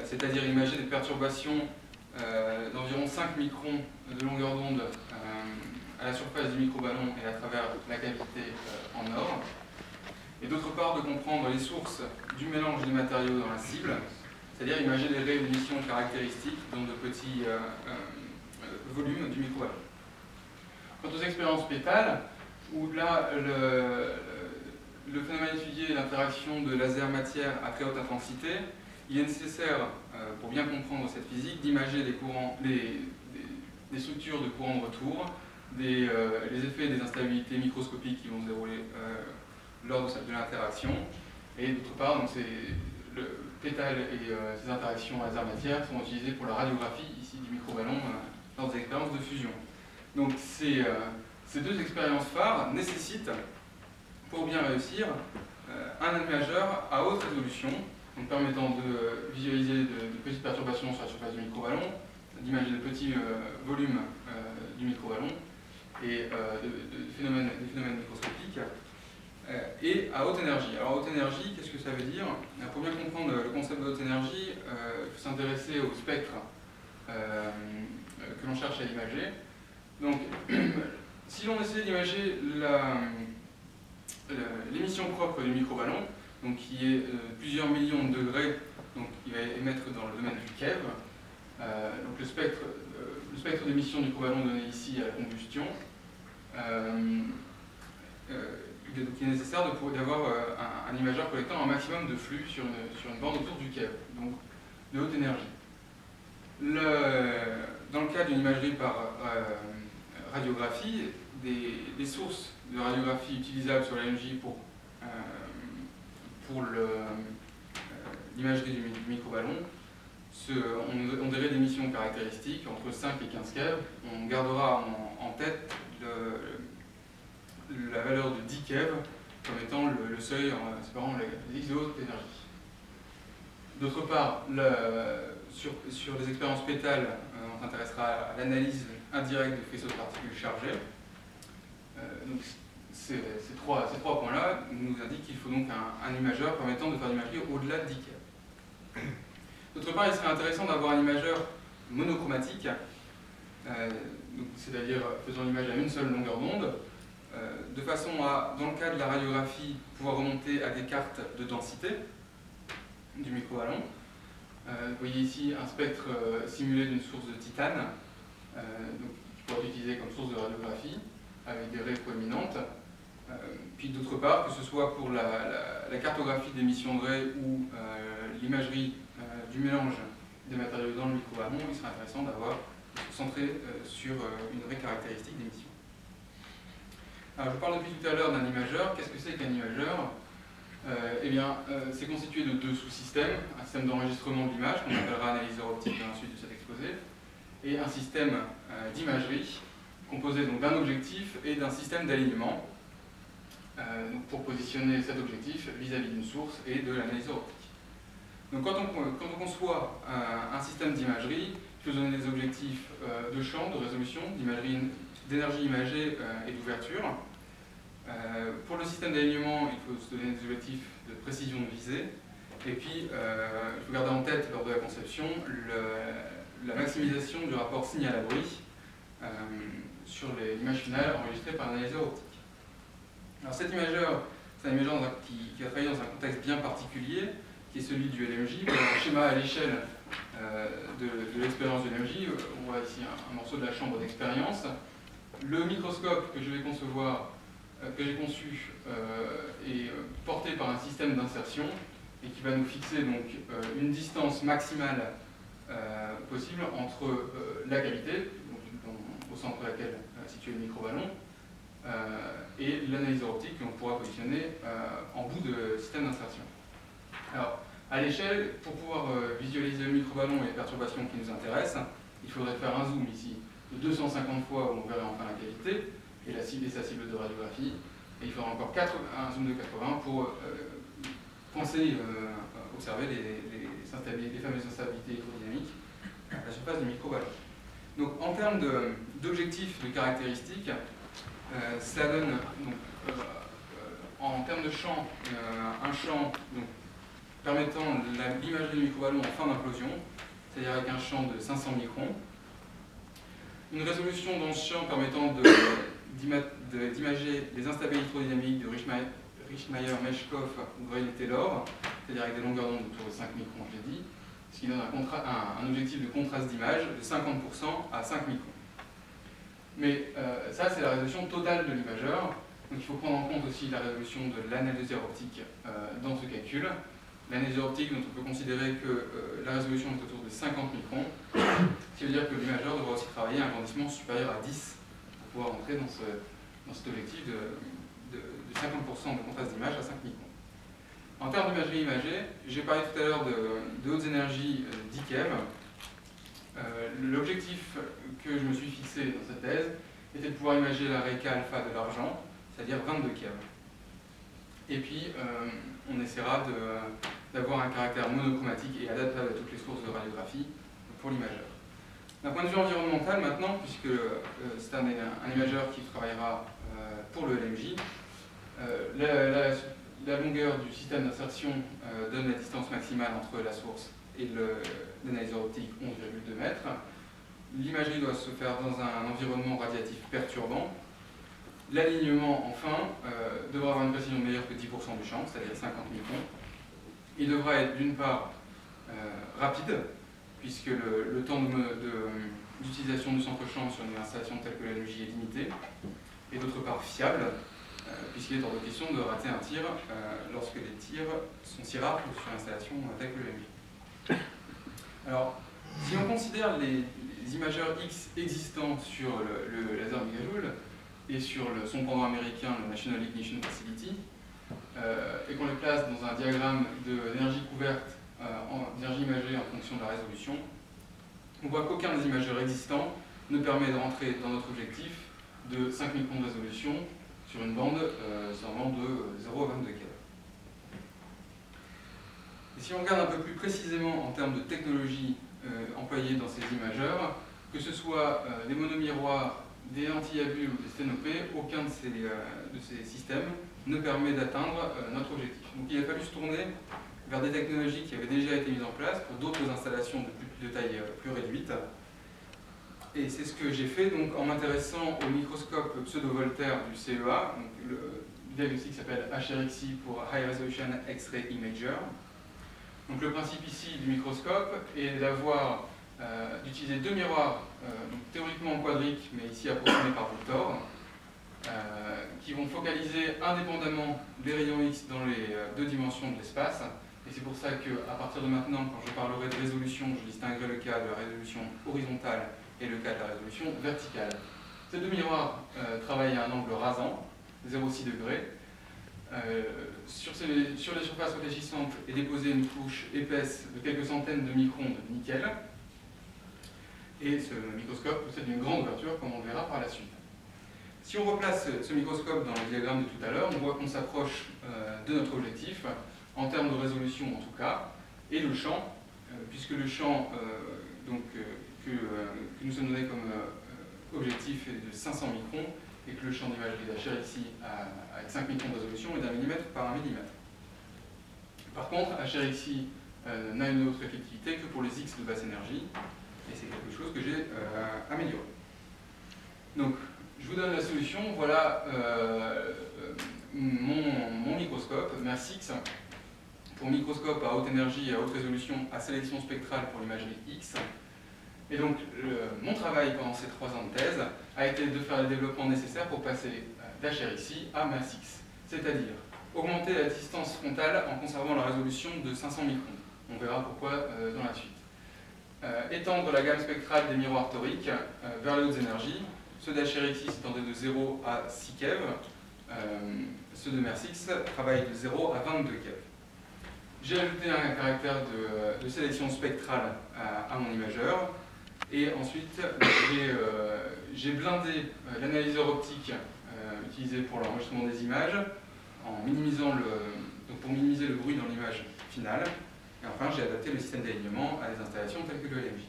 c'est-à-dire imager des perturbations d'environ 5 microns de longueur d'onde à la surface du microballon et à travers la cavité en or. Et d'autre part, de comprendre les sources du mélange des matériaux dans la cible, c'est-à-dire imager les raies d'émission caractéristiques, donc de petits volumes du microballon. Quant aux expériences pétales, où là, le phénomène étudié est l'interaction de laser-matière à très haute intensité, il est nécessaire, pour bien comprendre cette physique, d'imager des structures de courant de retour, les effets des instabilités microscopiques qui vont se dérouler lors de l'interaction. Et d'autre part, donc le pétale et ces interactions laser-matière sont utilisées pour la radiographie ici du microballon dans des expériences de fusion. Donc ces deux expériences phares nécessitent, pour bien réussir, un imageur à haute résolution, donc permettant de visualiser de petites perturbations sur la surface du microballon, d'imager de petits volumes du microballon et des phénomènes microscopiques, et à haute énergie. Alors, haute énergie, qu'est-ce que ça veut dire? Pour bien comprendre le concept de haute énergie, il faut s'intéresser au spectre que l'on cherche à imager. Donc, si l'on essaie d'imager l'émission propre du microballon, donc qui est plusieurs millions de degrés, donc il va émettre dans le domaine du keV. Donc le spectre d'émission du microballon donné ici à la combustion, il est nécessaire d'avoir un imageur collectant un maximum de flux sur une bande autour du keV, donc de haute énergie. Dans le cas d'une imagerie par radiographie, des sources de radiographie utilisables sur l'AMJ pour l'imagerie du microballon ont des raies d'émission caractéristiques entre 5 et 15 keV. On gardera en tête la valeur de 10 keV comme étant le seuil séparant les X de haute énergie. D'autre part, sur les expériences pétales, on s'intéressera à l'analyse indirecte des faisceaux de particules chargées. Donc, ces trois points-là nous indiquent qu'il faut donc un imageur permettant de faire l'imagerie au-delà de 10 keV. D'autre part, il serait intéressant d'avoir un imageur monochromatique, c'est-à-dire faisant l'image à une seule longueur d'onde, de façon à, dans le cas de la radiographie, pouvoir remonter à des cartes de densité du microballon. Vous voyez ici un spectre simulé d'une source de titane, qui pourrait être utilisé comme source de radiographie, avec des raies proéminentes. Puis d'autre part, que ce soit pour la cartographie d'émission de raies ou l'imagerie du mélange des matériaux dans le microballon, il serait intéressant d'avoir centré sur une raie caractéristique d'émission. Alors, je parle depuis tout à l'heure d'un imageur. Qu'est-ce que c'est qu'un imageur? Eh bien, c'est constitué de deux sous-systèmes, un système d'enregistrement de l'image, qu'on appellera analyseur optique à la suite de cet exposé, et un système d'imagerie, composé d'un objectif et d'un système d'alignement, pour positionner cet objectif vis-à-vis d'une source et de l'analyseur optique. Donc quand on conçoit un système d'imagerie, il faut donner des objectifs de champ, de résolution, d'énergie imagée et d'ouverture. Pour le système d'alignement, il faut se donner des objectifs de précision de visée. Et puis, il faut garder en tête, lors de la conception, la maximisation du rapport signal à bruit sur l'image finale enregistrée par l'analyseur optique. Alors cet imageur, c'est un imageur qui a travaillé dans un contexte bien particulier, qui est celui du LMJ. Voilà un schéma à l'échelle de l'expérience de l'LMJ. On voit ici un morceau de la chambre d'expérience. Le microscope que je vais concevoir, que j'ai conçu, est porté par un système d'insertion et qui va nous fixer donc une distance maximale possible entre la cavité, au centre de laquelle est situé le microballon, et l'analyseur optique que l'on pourra positionner en bout de système d'insertion. Alors, à l'échelle, pour pouvoir visualiser le microballon et les perturbations qui nous intéressent, il faudrait faire un zoom ici de 250 fois où on verrait enfin la cavité et la cible et sa cible de radiographie. Et il faudra encore un zoom de 80 pour observer les fameuses instabilités électrodynamiques à la surface du microballon. Donc en termes d'objectifs, de caractéristiques, ça donne, donc, en termes de champ, un champ donc, permettant l'imagerie du microballon en fin d'implosion, c'est-à-dire avec un champ de 500 microns. Une résolution dans ce champ permettant d'imager les instabilités hydrodynamiques de Richmayer-Meshkov ou Grayle-Taylor, c'est-à-dire avec des longueurs d'onde autour de 5 microns, je l'ai dit, ce qui donne un objectif de contraste d'image de 50% à 5 microns. Mais ça, c'est la résolution totale de l'imageur. Donc il faut prendre en compte aussi la résolution de l'analyseur optique dans ce calcul. L'analyseur optique, donc on peut considérer que la résolution est autour de 50 microns, ce qui veut dire que l'imageur devra aussi travailler à un agrandissement supérieur à 10 pour pouvoir entrer dans cet objectif de 50% de contraste d'image à 5 microns. En termes d'imagerie imagée, j'ai parlé tout à l'heure de hautes énergies 10 keV. L'objectif que je me suis fixé dans cette thèse était de pouvoir imager la Rk alpha de l'argent, c'est-à-dire 22 keV. Et puis, on essaiera d'avoir un caractère monochromatique et adaptable à toutes les sources de radiographie pour l'imageur. D'un point de vue environnemental maintenant, puisque c'est un imageur qui travaillera pour le LMJ, la longueur du système d'insertion donne la distance maximale entre la source et l'analyseur optique 11,2 mètres. L'imagerie doit se faire dans un environnement radiatif perturbant. L'alignement, enfin, devra avoir une précision meilleure que 10% du champ, c'est-à-dire 50 microns. Il devra être d'une part rapide, puisque le temps d'utilisation du centre-champ sur une installation telle que la LMJ est limité, et d'autre part fiable, puisqu'il est hors de question de rater un tir lorsque les tirs sont si rares sur une installation telle que la LMJ. Alors, si on considère les imageurs X existants sur le laser gigajoule et sur son pendant américain, le National Ignition Facility, et qu'on les place dans un diagramme d'énergie couverte en énergie imagée en fonction de la résolution, on voit qu'aucun des imageurs existants ne permet de rentrer dans notre objectif de 5 microns de résolution sur une bande seulement de 0 à 22 keV. Et si on regarde un peu plus précisément en termes de technologie employée dans ces imageurs, que ce soit des monomiroirs, des anti-abus ou des sténopées, aucun de ces systèmes ne permet d'atteindre notre objectif. Donc il a fallu se tourner vers des technologies qui avaient déjà été mises en place pour d'autres installations de taille plus réduite. Et c'est ce que j'ai fait donc, en m'intéressant au microscope pseudo-Voltaire du CEA. Donc, le diagnostic s'appelle HRXI pour High Resolution X-Ray Imager. Donc, le principe ici du microscope est d'utiliser deux miroirs, théoriquement quadriques, mais ici approximés par Victor, qui vont focaliser indépendamment les rayons X dans les deux dimensions de l'espace. Et c'est pour ça qu'à partir de maintenant, quand je parlerai de résolution, je distinguerai le cas de la résolution horizontale et le cas de la résolution verticale. Ces deux miroirs travaillent à un angle rasant, 0,6 degrés. Sur les surfaces réfléchissantes est déposée une couche épaisse de quelques centaines de microns de nickel. Et ce microscope possède une grande ouverture, comme on le verra par la suite. Si on replace ce microscope dans le diagramme de tout à l'heure, on voit qu'on s'approche de notre objectif, en termes de résolution en tout cas, et le champ, puisque le champ que nous sommes donné comme objectif est de 500 microns, et que le champ d'imagerie d'HRXI avec 5 microns de résolution est d'1 millimètre par 1 millimètre. Par contre, HRXI n'a une autre effectivité que pour les X de basse énergie, et c'est quelque chose que j'ai amélioré. Donc, je vous donne la solution. Voilà mon microscope, MERSIX, pour microscope à haute énergie et à haute résolution à sélection spectrale pour l'imagerie X. Et donc, mon travail pendant ces 3 ans de thèse a été de faire le développement nécessaire pour passer d'HRXI à MERSIX, c'est-à-dire augmenter la distance frontale en conservant la résolution de 500 microns. On verra pourquoi dans la suite. Étendre la gamme spectrale des miroirs toriques vers les hautes énergies. Ceux d'HRXI s'étendaient de 0 à 6 keV. Ceux de MERSIX travaillent de 0 à 22 keV. J'ai ajouté un caractère de sélection spectrale à mon imageur. Et ensuite, j'ai blindé l'analyseur optique utilisé pour l'enregistrement des images pour minimiser le bruit dans l'image finale. Et enfin, j'ai adapté le système d'alignement à des installations telles que le LMJ.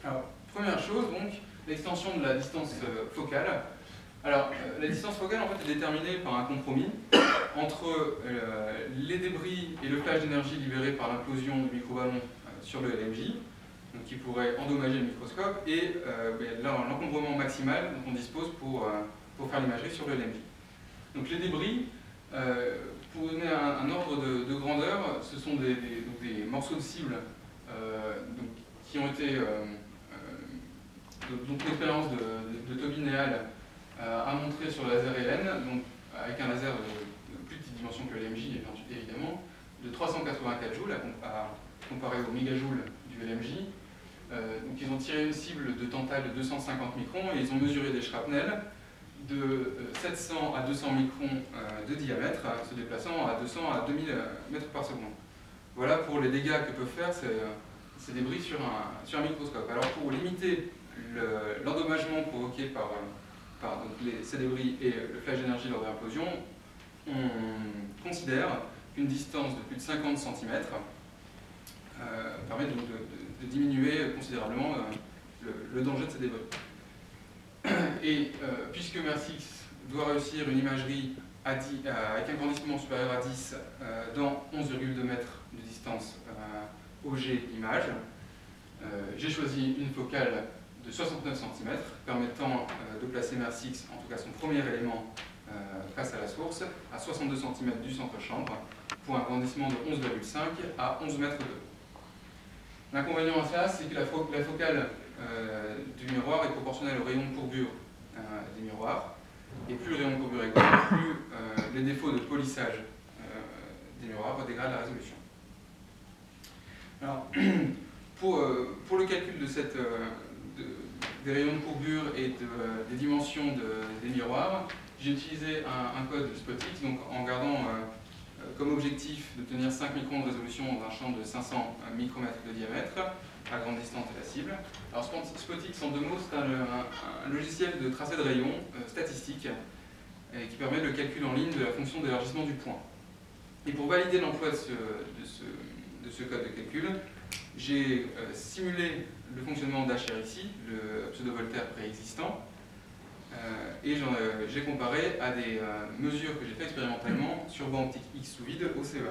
Alors, première chose, donc, l'extension de la distance focale. Alors, la distance focale en fait, est déterminée par un compromis entre les débris et le flash d'énergie libéré par l'implosion du microballon sur le LMJ, donc qui pourrait endommager le microscope, et l'encombrement maximal dont on dispose pour faire l'imagerie sur le LMJ. Donc les débris, pour donner un ordre de grandeur, ce sont des morceaux de cible qui ont été... donc l'expérience de Toby Néal a montré sur le laser Helen, donc avec un laser de plus petite dimension que le LMJ évidemment, de 384 joules à comparer au mégajoules du LMJ. Donc ils ont tiré une cible de tantale de 250 microns et ils ont mesuré des shrapnels de 700 à 200 microns de diamètre, se déplaçant à 200 à 2000 mètres par seconde. Voilà pour les dégâts que peuvent faire ces débris sur un microscope. Alors pour limiter l'endommagement provoqué par ces débris et le flash d'énergie lors de l'implosion, on considère qu'une distance de plus de 50 cm permet donc de diminuer considérablement le danger de ces débris. Et puisque MERSIX doit réussir une imagerie avec un grandissement supérieur à 10 dans 11,2 mètres de distance OG image, j'ai choisi une focale de 69 cm, permettant de placer MERSIX, en tout cas son premier élément, face à la source, à 62 cm du centre-chambre, pour un grandissement de 11,5 à 11 mètres 2. L'inconvénient à cela, c'est que la focale du miroir est proportionnelle au rayon de courbure des miroirs, et plus le rayon de courbure est grand, plus les défauts de polissage des miroirs dégradent la résolution. Alors, pour le calcul des rayons de courbure et des dimensions des miroirs, j'ai utilisé un code SPOTX, donc en gardant comme objectif d'obtenir 5 microns de résolution dans un champ de 500 micromètres de diamètre, à grande distance de la cible. Alors SPOTX, en deux mots, c'est un logiciel de tracé de rayons statistique qui permet le calcul en ligne de la fonction d'élargissement du point. Et pour valider l'emploi de ce code de calcul, j'ai simulé le fonctionnement d'HRXI, le pseudo-Voltaire préexistant, et j'ai comparé à des mesures que j'ai fait expérimentalement sur banc optique X sous vide au CEA.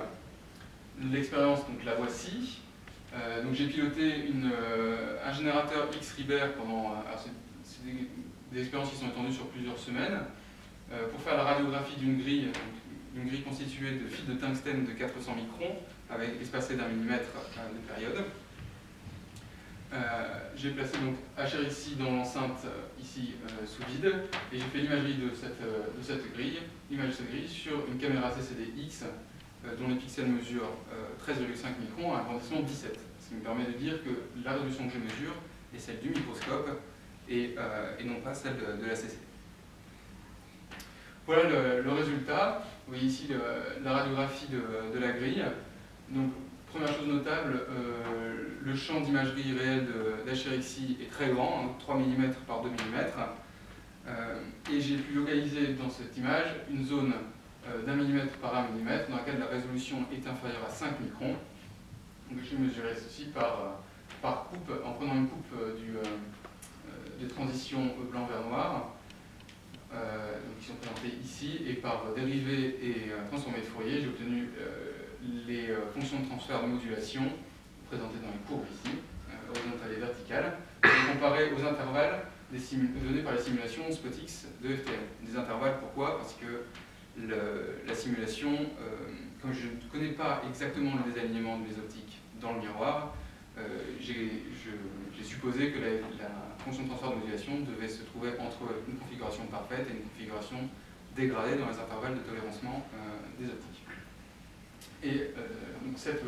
L'expérience, donc la voici. Donc j'ai piloté un générateur X-Ribert pendant... c'est des expériences qui sont étendues sur plusieurs semaines, pour faire la radiographie d'une grille constituée de fils de tungstène de 400 microns, espacée d'1 millimètre de période. J'ai placé donc HRXI dans l'enceinte ici sous vide et j'ai fait l'imagerie de cette grille, sur une caméra CCD-X dont les pixels mesurent 13,5 microns à un agrandissement 17. Ce qui me permet de dire que la résolution que je mesure est celle du microscope et non pas celle de la CCD. Voilà le résultat. Vous voyez ici la radiographie de la grille. Donc, première chose notable, le champ d'imagerie réelle d'HRXI est très grand, hein, 3 mm par 2 mm. Et j'ai pu localiser dans cette image une zone d'1 mm par 1 mm dans laquelle la résolution est inférieure à 5 microns. Donc j'ai mesuré ceci par coupe, en prenant une coupe de transition blanc vers noir, qui sont présentées ici, et par dérivée et transformée de Fourier, j'ai obtenu les fonctions de transfert de modulation présentées dans les courbes ici, horizontales et verticales, et comparées aux intervalles donnés par les simulations SPOTX de FTM. Des intervalles, pourquoi? Parce que la simulation, comme je ne connais pas exactement le désalignement de mes optiques dans le miroir, j'ai supposé que la fonction de transfert de modulation devait se trouver entre une configuration parfaite et une configuration dégradée dans les intervalles de tolérancement des optiques. Et donc cette